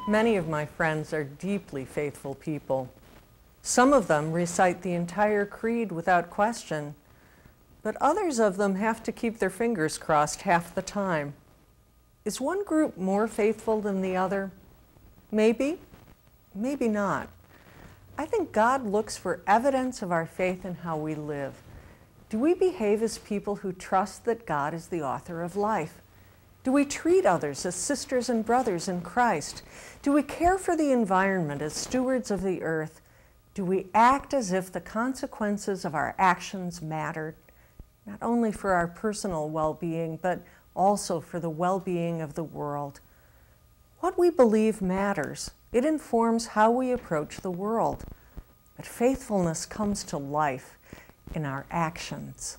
Many of my friends are deeply faithful people. Some of them recite the entire creed without question, but others of them have to keep their fingers crossed half the time. Is one group more faithful than the other? Maybe, maybe not. I think God looks for evidence of our faith in how we live. Do we behave as people who trust that God is the author of life? Do we treat others as sisters and brothers in Christ? Do we care for the environment as stewards of the earth? Do we act as if the consequences of our actions mattered, not only for our personal well-being, but also for the well-being of the world? What we believe matters. It informs how we approach the world. But faithfulness comes to life in our actions.